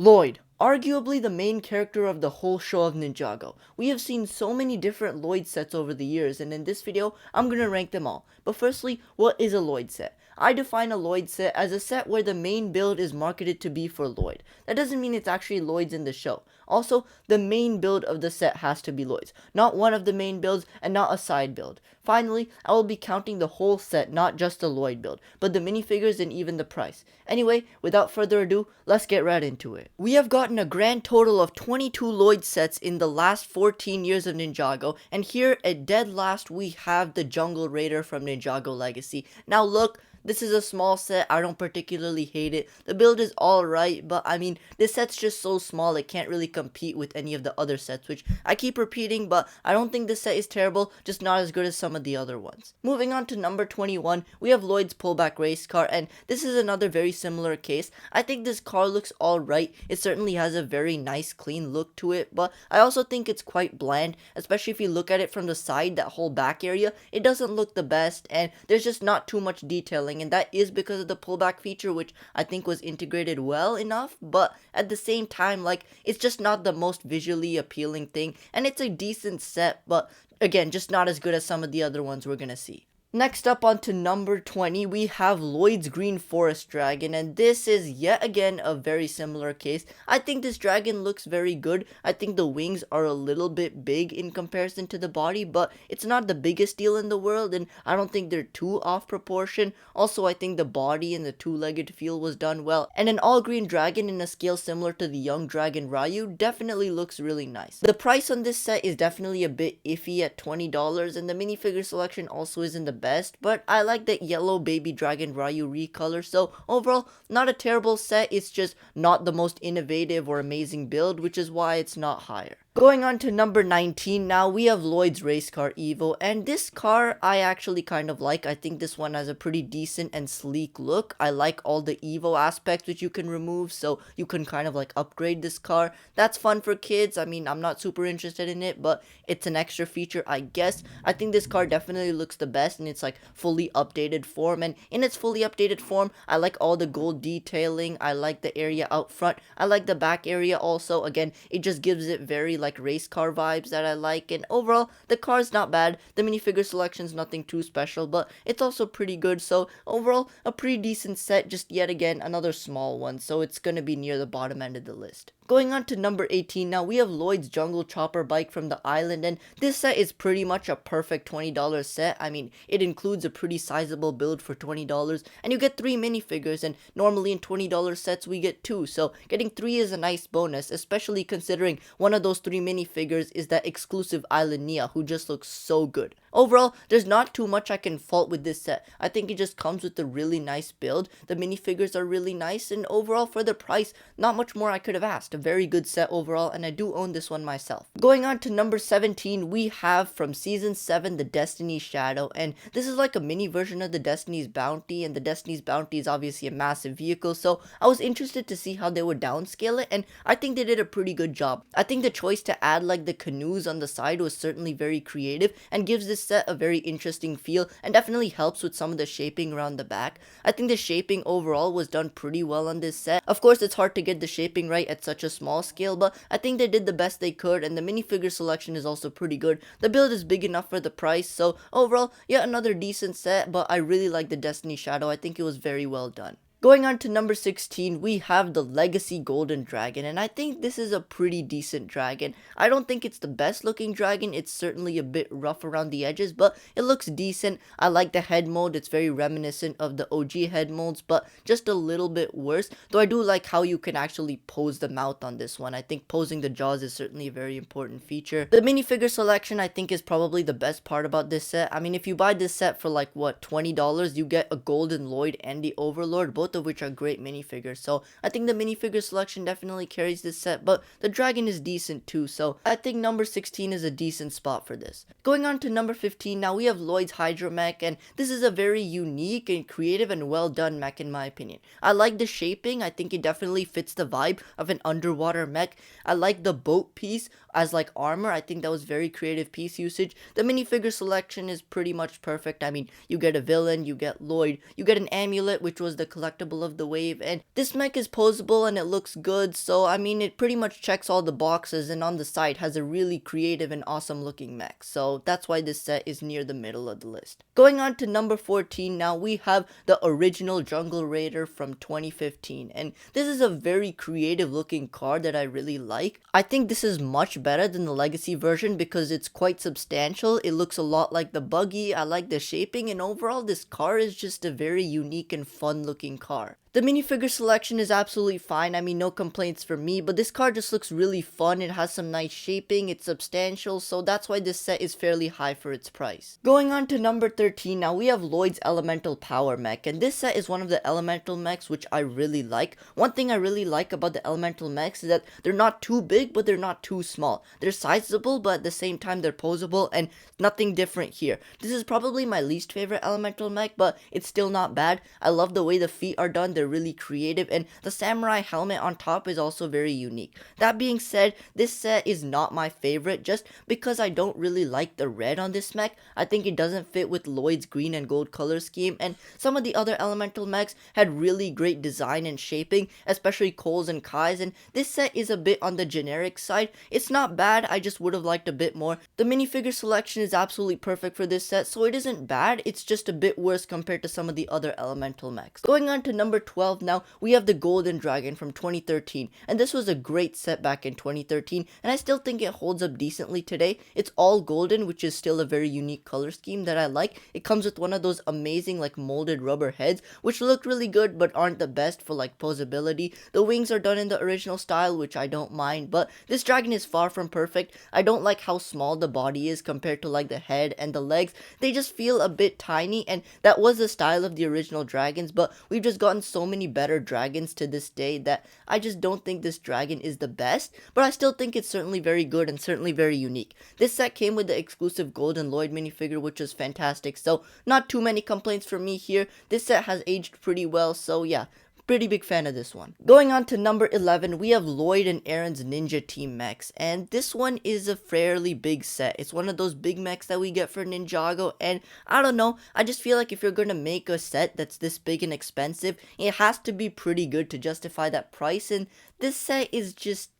Lloyd, arguably the main character of the whole show of Ninjago. We have seen so many different Lloyd sets over the years, and in this video, I'm gonna rank them all. But firstly, what is a Lloyd set? I define a Lloyd set as a set where the main build is marketed to be for Lloyd. That doesn't mean it's actually Lloyd's in the show. Also, the main build of the set has to be Lloyd's, not one of the main builds and not a side build. Finally, I will be counting the whole set, not just the Lloyd build, but the minifigures and even the price. Anyway, without further ado, let's get right into it. We have gotten a grand total of 22 Lloyd sets in the last 14 years of Ninjago, and here at dead last we have the Jungle Raider from Ninjago Legacy. Now look, this is a small set, I don't particularly hate it. The build is alright, but I mean, this set's just so small it can't really compete with any of the other sets, which I keep repeating, but I don't think this set is terrible, just not as good as some of the other ones. Moving on to number 21, we have Lloyd's pullback race car, and this is another very similar case. I think this car looks alright, it certainly has a very nice clean look to it, but I also think it's quite bland, especially if you look at it from the side, that whole back area, it doesn't look the best, and there's just not too much detailing. And that is because of the pullback feature, which I think was integrated well enough, but at the same time, like, it's just not the most visually appealing thing, and it's a decent set, but again, just not as good as some of the other ones we're gonna see. Next up onto number 20, we have Lloyd's Green Forest Dragon, and this is yet again a very similar case. I think this dragon looks very good. I think the wings are a little bit big in comparison to the body, but it's not the biggest deal in the world, and I don't think they're too off proportion. Also, I think the body and the two-legged feel was done well, and an all-green dragon in a scale similar to the young dragon Ryu definitely looks really nice. The price on this set is definitely a bit iffy at $20, and the minifigure selection also isn't the best, but I like that yellow baby dragon Ryu recolor, so overall not a terrible set. It's just not the most innovative or amazing build, which is why it's not higher. Going on to number 19 now, we have Lloyd's Race Car Evo, and this car I actually kind of like. I think this one has a pretty decent and sleek look. I like all the Evo aspects which you can remove, so you can kind of like upgrade this car. That's fun for kids. I mean, I'm not super interested in it, but it's an extra feature, I guess. I think this car definitely looks the best in its like fully updated form, and in its fully updated form, I like all the gold detailing. I like the area out front. I like the back area also. Again, it just gives it very like race car vibes that I like, and overall the car's not bad. The minifigure selection's nothing too special, but it's also pretty good, so overall a pretty decent set, just yet again another small one, so it's gonna be near the bottom end of the list. Going on to number 18 now, we have Lloyd's Jungle Chopper bike from the island, and this set is pretty much a perfect $20 set. I mean, it includes a pretty sizable build for $20, and you get 3 minifigures, and normally in $20 sets we get 2, so getting 3 is a nice bonus, especially considering one of those 3 minifigures is that exclusive island Nia, who just looks so good. Overall, there's not too much I can fault with this set. I think it just comes with a really nice build. The minifigures are really nice, and overall for the price, not much more I could have asked. A very good set overall, and I do own this one myself. Going on to number 17, we have from season 7 the Destiny's Shadow, and this is like a mini version of the Destiny's Bounty, and the Destiny's Bounty is obviously a massive vehicle, so I was interested to see how they would downscale it, and I think they did a pretty good job. I think the choice to add like the canoes on the side was certainly very creative and gives this set a very interesting feel, and definitely helps with some of the shaping around the back. I think the shaping overall was done pretty well on this set. Of course, it's hard to get the shaping right at such a small scale, but I think they did the best they could, and the minifigure selection is also pretty good. The build is big enough for the price, so overall, yeah, another decent set, but I really like the Destiny Shadow. I think it was very well done. Going on to number 16, we have the Legacy Golden Dragon, and I think this is a pretty decent dragon. I don't think it's the best looking dragon, it's certainly a bit rough around the edges, but it looks decent. I like the head mold, it's very reminiscent of the OG head molds, but just a little bit worse, though I do like how you can actually pose the mouth on this one. I think posing the jaws is certainly a very important feature. The minifigure selection I think is probably the best part about this set. I mean, if you buy this set for like, what, $20, you get a Golden Lloyd and the Overlord, both of which are great minifigures, so I think the minifigure selection definitely carries this set, but the dragon is decent too, so I think number 16 is a decent spot for this. Going on to number 15, now we have Lloyd's Hydromeck, and this is a very unique and creative and well done mech in my opinion. I like the shaping, I think it definitely fits the vibe of an underwater mech. I like the boat piece as like armor, I think that was very creative piece usage. The minifigure selection is pretty much perfect. I mean, you get a villain, you get Lloyd, you get an amulet, which was the collector's collectible of the wave, and this mech is posable and it looks good, so I mean it pretty much checks all the boxes, and on the side has a really creative and awesome looking mech, so that's why this set is near the middle of the list. Going on to number 14 now, we have the original Jungle Raider from 2015, and this is a very creative looking card that I really like. I think this is much better than the Legacy version because it's quite substantial. It looks a lot like the buggy. I like the shaping, and overall this car is just a very unique and fun looking car. The minifigure selection is absolutely fine, I mean no complaints for me, but this car just looks really fun, it has some nice shaping, it's substantial, so that's why this set is fairly high for its price. Going on to number 13, now we have Lloyd's Elemental Power Mech, and this set is one of the elemental mechs which I really like. One thing I really like about the elemental mechs is that they're not too big, but they're not too small. They're sizable, but at the same time they're posable, and nothing different here. This is probably my least favorite elemental mech, but it's still not bad. I love the way the feet are done. They're really creative, and the samurai helmet on top is also very unique. That being said, this set is not my favorite just because I don't really like the red on this mech. I think it doesn't fit with Lloyd's green and gold color scheme, and some of the other elemental mechs had really great design and shaping, especially Cole's and Kai's, and this set is a bit on the generic side. It's not bad, I just would have liked a bit more. The minifigure selection is absolutely perfect for this set, so it isn't bad, it's just a bit worse compared to some of the other elemental mechs. Going on to number 12 now, we have the Golden Dragon from 2013, and this was a great set back in 2013, and I still think it holds up decently today. It's all golden, which is still a very unique color scheme that I like. It comes with one of those amazing like molded rubber heads, which look really good but aren't the best for like posability. The wings are done in the original style, which I don't mind, but this dragon is far from perfect. I don't like how small the body is compared to like the head and the legs. They just feel a bit tiny, and that was the style of the original dragons, but we've just gotten so many better dragons to this day that I just don't think this dragon is the best, but I still think it's certainly very good and certainly very unique. This set came with the exclusive Golden Lloyd minifigure, which was fantastic, so not too many complaints from me here. This set has aged pretty well, so yeah, pretty big fan of this one. Going on to number 11, we have Lloyd and Aaron's Ninja Team mechs, and this one is a fairly big set. It's one of those big mechs that we get for Ninjago, and I don't know, I just feel like if you're gonna make a set that's this big and expensive, it has to be pretty good to justify that price, and this set is just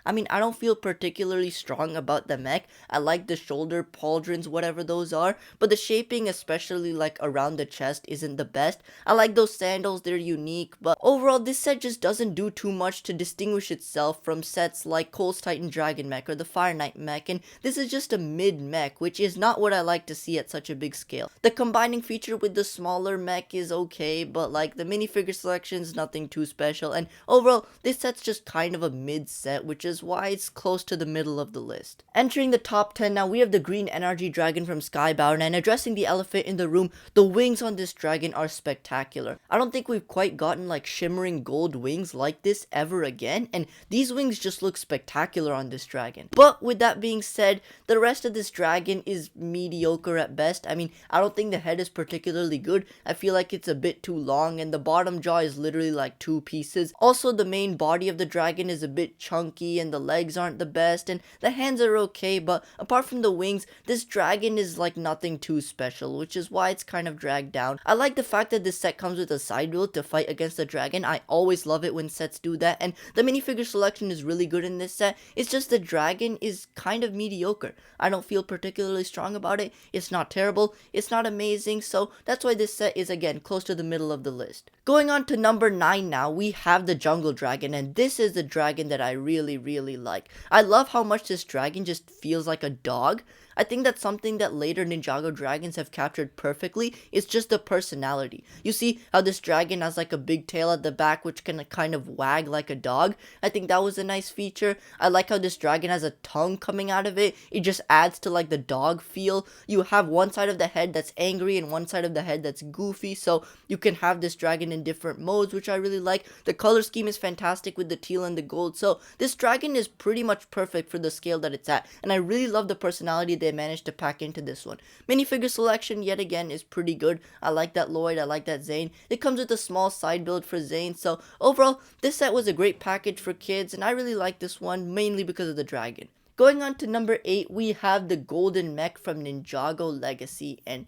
I mean, I don't feel particularly strong about the mech. I like the shoulder pauldrons, whatever those are, but the shaping, especially like around the chest, isn't the best. I like those sandals, they're unique, but overall this set just doesn't do too much to distinguish itself from sets like Cole's Titan Dragon Mech or the Fire Knight Mech, and this is just a mid mech, which is not what I like to see at such a big scale. The combining feature with the smaller mech is okay, but like the minifigure selection is nothing too special, and overall this set's just kind of a mid set, which is why it's close to the middle of the list. Entering the top 10 now, we have the Green Energy Dragon from Skybound, and addressing the elephant in the room, the wings on this dragon are spectacular. I don't think we've quite gotten like shimmering gold wings like this ever again, and these wings just look spectacular on this dragon. But with that being said, the rest of this dragon is mediocre at best. I mean, I don't think the head is particularly good. I feel like it's a bit too long, and the bottom jaw is literally like two pieces. Also, the main body of the dragon is a bit chunky, and the legs aren't the best, and the hands are okay, but apart from the wings, this dragon is like nothing too special, which is why it's kind of dragged down. I like the fact that this set comes with a side wheel to fight against the dragon. I always love it when sets do that, and the minifigure selection is really good in this set. It's just the dragon is kind of mediocre. I don't feel particularly strong about it. It's not terrible, it's not amazing, so that's why this set is again close to the middle of the list. Going on to number 9 now, we have the Jungle Dragon, and this is the dragon that I really like. I love how much this dragon just feels like a dog. I think that's something that later Ninjago dragons have captured perfectly. It's just the personality. You see how this dragon has like a big tail at the back which can kind of wag like a dog. I think that was a nice feature. I like how this dragon has a tongue coming out of it. It just adds to like the dog feel. You have one side of the head that's angry and one side of the head that's goofy, so you can have this dragon in different modes, which I really like. The color scheme is fantastic with the teal and the gold, so this dragon is pretty much perfect for the scale that it's at, and I really love the personality they managed to pack into this one. Minifigure selection yet again is pretty good. I like that Lloyd, I like that Zane. It comes with a small side build for Zane, so overall this set was a great package for kids, and I really like this one mainly because of the dragon. Going on to number 8, we have the Golden Mech from Ninjago Legacy, and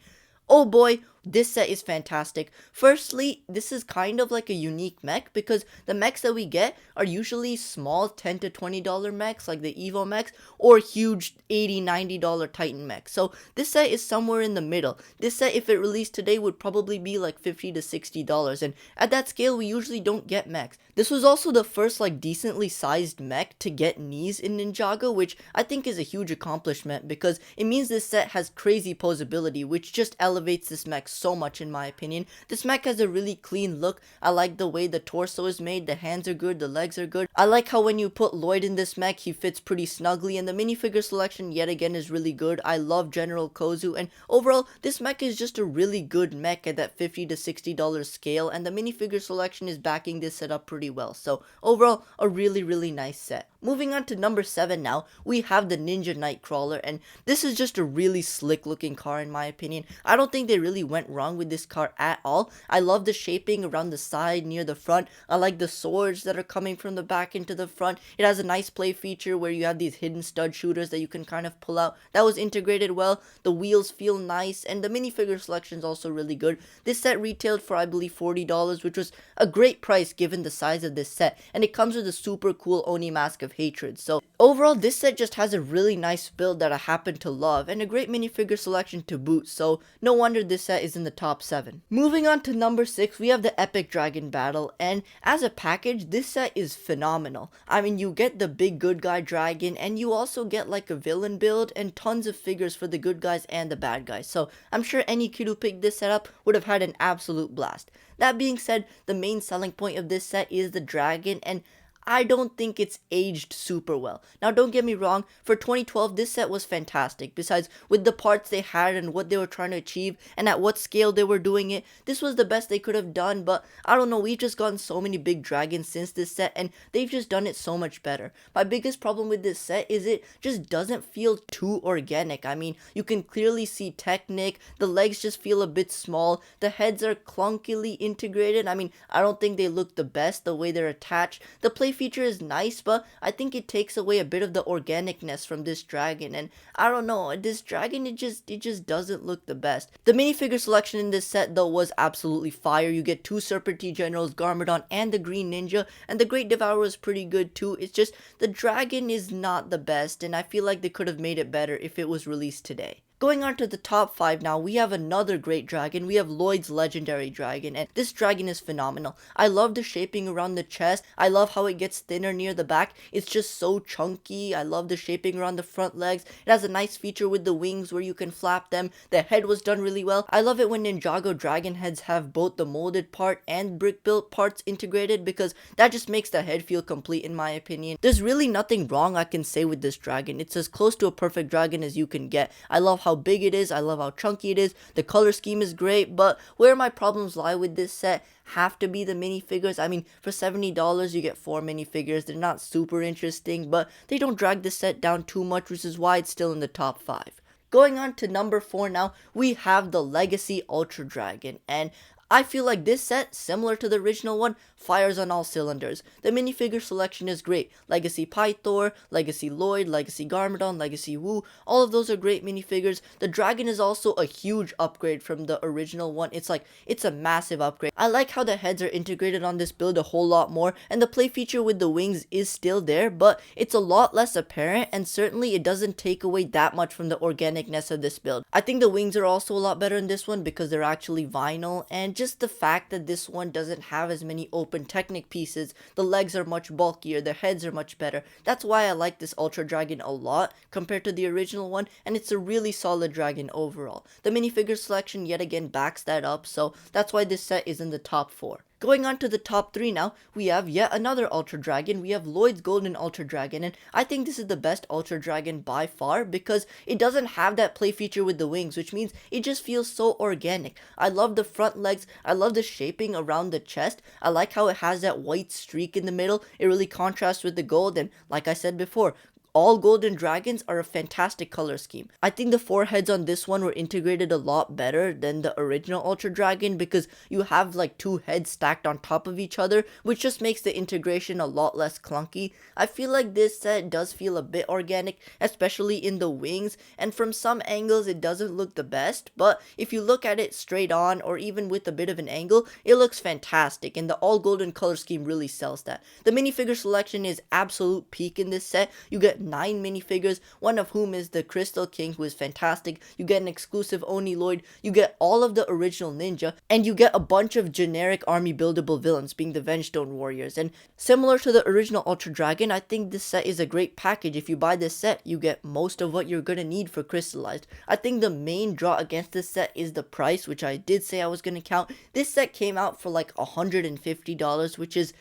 oh boy, This set is fantastic. Firstly, this is kind of like a unique mech because the mechs that we get are usually small $10 to $20 mechs like the Evo mechs or huge $80, $90 Titan mechs. So this set is somewhere in the middle. This set, if it released today, would probably be like $50 to $60, and at that scale we usually don't get mechs. This was also the first like decently sized mech to get knees in Ninjago, which I think is a huge accomplishment because it means this set has crazy posability, which just elevates this mech so much in my opinion. This mech has a really clean look. I like the way the torso is made, the hands are good, the legs are good. I like how when you put Lloyd in this mech, he fits pretty snugly, and the minifigure selection yet again is really good. I love General Kozu, and overall this mech is just a really good mech at that $50 to $60 scale, and the minifigure selection is backing this setup pretty well. So overall, a really nice set. Moving on to number 7 now, we have the Ninja Nightcrawler, and this is just a really slick looking car in my opinion. I don't think they really went wrong with this car at all. I love the shaping around the side, near the front. I like the swords that are coming from the back into the front. It has a nice play feature where you have these hidden stud shooters that you can kind of pull out. That was integrated well. The wheels feel nice, and the minifigure selection is also really good. This set retailed for I believe $40, which was a great price given the size of this set, and it comes with a super cool Oni mask of hatred. So overall, this set just has a really nice build that I happen to love, and a great minifigure selection to boot, so no wonder this set is in the top 7. Moving on to number 6, we have the Epic Dragon Battle, and as a package, this set is phenomenal. I mean, you get the big good guy dragon, and you also get like a villain build, and tons of figures for the good guys and the bad guys, so I'm sure any kid who picked this setup would have had an absolute blast. That being said, the main selling point of this set is the dragon, and I don't think it's aged super well. Now don't get me wrong, for 2012 this set was fantastic. Besides, with the parts they had and what they were trying to achieve and at what scale they were doing it, this was the best they could have done. But I don't know, we've just gotten so many big dragons since this set and they've just done it so much better. My biggest problem with this set is it just doesn't feel too organic. I mean, you can clearly see Technic, the legs just feel a bit small, the heads are clunkily integrated. I mean, I don't think they look the best the way they're attached. The play feature is nice, but I think it takes away a bit of the organicness from this dragon, and I don't know, this dragon, it just doesn't look the best. The minifigure selection in this set though was absolutely fire. You get 2 Serpentine Generals, Garmadon, and the Green Ninja, and the Great Devourer is pretty good too. It's just the dragon is not the best, and I feel like they could have made it better if it was released today. Going on to the top 5 now, we have another great dragon. We have Lloyd's Legendary Dragon, and this dragon is phenomenal. I love the shaping around the chest. I love how it gets thinner near the back. It's just so chunky. I love the shaping around the front legs. It has a nice feature with the wings where you can flap them. The head was done really well. I love it when Ninjago dragon heads have both the molded part and brick built parts integrated because that just makes the head feel complete in my opinion. There's really nothing wrong I can say with this dragon. It's as close to a perfect dragon as you can get. I love how big it is, I love how chunky it is, the color scheme is great, but where my problems lie with this set have to be the minifigures. I mean, for $70 you get 4 minifigures. They're not super interesting, but they don't drag the set down too much, which is why it's still in the top 5. Going on to number 4 now, we have the Legacy Ultra Dragon, and I feel like this set, similar to the original one, fires on all cylinders. The minifigure selection is great. Legacy Pythor, Legacy Lloyd, Legacy Garmadon, Legacy Wu, all of those are great minifigures. The dragon is also a huge upgrade from the original one. It's a massive upgrade. I like how the heads are integrated on this build a whole lot more, and the play feature with the wings is still there, but it's a lot less apparent, and certainly it doesn't take away that much from the organicness of this build. I think the wings are also a lot better in this one because they're actually vinyl, and just the fact that this one doesn't have as many open Technic pieces, the legs are much bulkier, the heads are much better. That's why I like this Ultra Dragon a lot compared to the original one, and it's a really solid dragon overall. The minifigure selection yet again backs that up, so that's why this set is in the top 4. Going on to the top 3 now, we have yet another Ultra Dragon. We have Lloyd's Golden Ultra Dragon, and I think this is the best Ultra Dragon by far because it doesn't have that play feature with the wings, which means it just feels so organic. I love the front legs, I love the shaping around the chest, I like how it has that white streak in the middle. It really contrasts with the gold, and like I said before, all golden dragons are a fantastic color scheme. I think the four heads on this one were integrated a lot better than the original Ultra Dragon because you have like two heads stacked on top of each other, which just makes the integration a lot less clunky. I feel like this set does feel a bit organic, especially in the wings, and from some angles it doesn't look the best, but if you look at it straight on or even with a bit of an angle, it looks fantastic, and the all golden color scheme really sells that. The minifigure selection is absolute peak in this set. You get 9 minifigures, one of whom is the Crystal King, who is fantastic. You get an exclusive Oni Lloyd, you get all of the original Ninja, and you get a bunch of generic army buildable villains, being the Vengestone Warriors. And similar to the original Ultra Dragon, I think this set is a great package. If you buy this set, you get most of what you're gonna need for Crystallized. I think the main draw against this set is the price, which I did say I was gonna count. This set came out for like $150, which is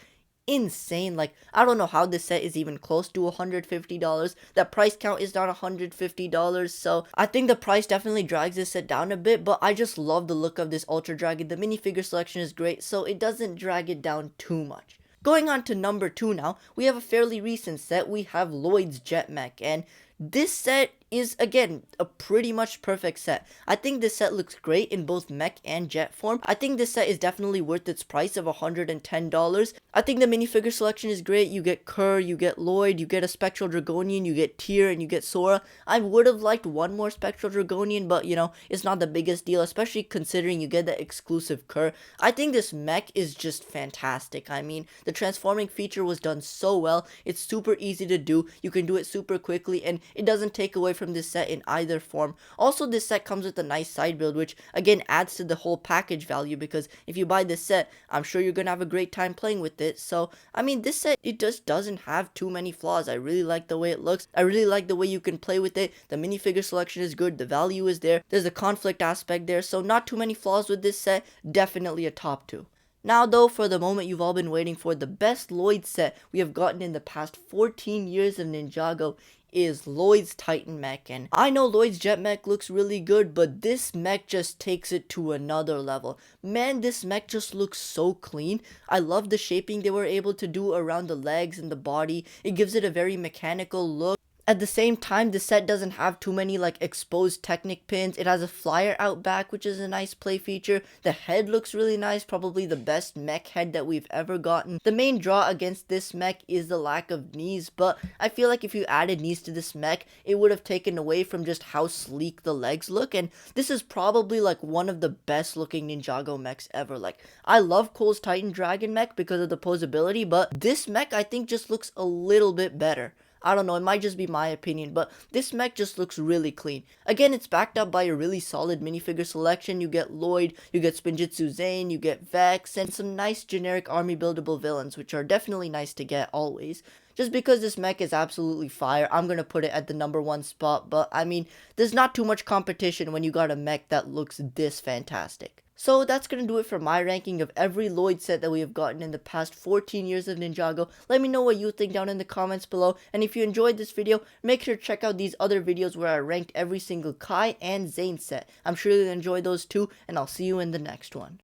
insane. Like, I don't know how this set is even close to $150. That price count is not $150, so I think the price definitely drags this set down a bit, but I just love the look of this Ultra Dragon. The minifigure selection is great, so it doesn't drag it down too much. Going on to number 2 now, we have a fairly recent set. We have Lloyd's Hydromeck, and this set is, again, a pretty much perfect set. I think this set looks great in both mech and jet form. I think this set is definitely worth its price of $110. I think the minifigure selection is great. You get Kerr, you get Lloyd, you get a Spectral Dragonian, you get Tyr, and you get Sora. I would have liked one more Spectral Dragonian, but, you know, it's not the biggest deal, especially considering you get the exclusive Kerr. I think this mech is just fantastic. I mean, the transforming feature was done so well. It's super easy to do. You can do it super quickly, and it doesn't take away from this set in either form. Also, this set comes with a nice side build, which again adds to the whole package value, because if you buy this set, I'm sure you're gonna have a great time playing with it. So I mean, this set, it just doesn't have too many flaws. I really like the way it looks. I really like the way you can play with it. The minifigure selection is good. The value is there. There's a conflict aspect there, so not too many flaws with this set. Definitely a top 2. Now though, for the moment you've all been waiting for, the best Lloyd set we have gotten in the past 14 years of Ninjago is Lloyd's Hydromeck. And I know Lloyd's Hydromeck looks really good, but this mech just takes it to another level. Man, this mech just looks so clean. I love the shaping they were able to do around the legs and the body. It gives it a very mechanical look. At the same time, the set doesn't have too many like exposed Technic pins. It has a flyer out back, which is a nice play feature. The head looks really nice, probably the best mech head that we've ever gotten. The main draw against this mech is the lack of knees, but I feel like if you added knees to this mech, it would have taken away from just how sleek the legs look. And this is probably like one of the best looking Ninjago mechs ever. Like, I love Cole's Titan Dragon mech because of the posability, but this mech I think just looks a little bit better. I don't know, it might just be my opinion, but this mech just looks really clean. Again, it's backed up by a really solid minifigure selection. You get Lloyd, you get Spinjitzu Zane, you get Vex, and some nice generic army buildable villains, which are definitely nice to get always. Just because this mech is absolutely fire, I'm going to put it at the number 1 spot, but I mean, there's not too much competition when you got a mech that looks this fantastic. So that's going to do it for my ranking of every Lloyd set that we have gotten in the past 14 years of Ninjago. Let me know what you think down in the comments below. And if you enjoyed this video, make sure to check out these other videos where I ranked every single Kai and Zane set. I'm sure you'll enjoy those too, and I'll see you in the next one.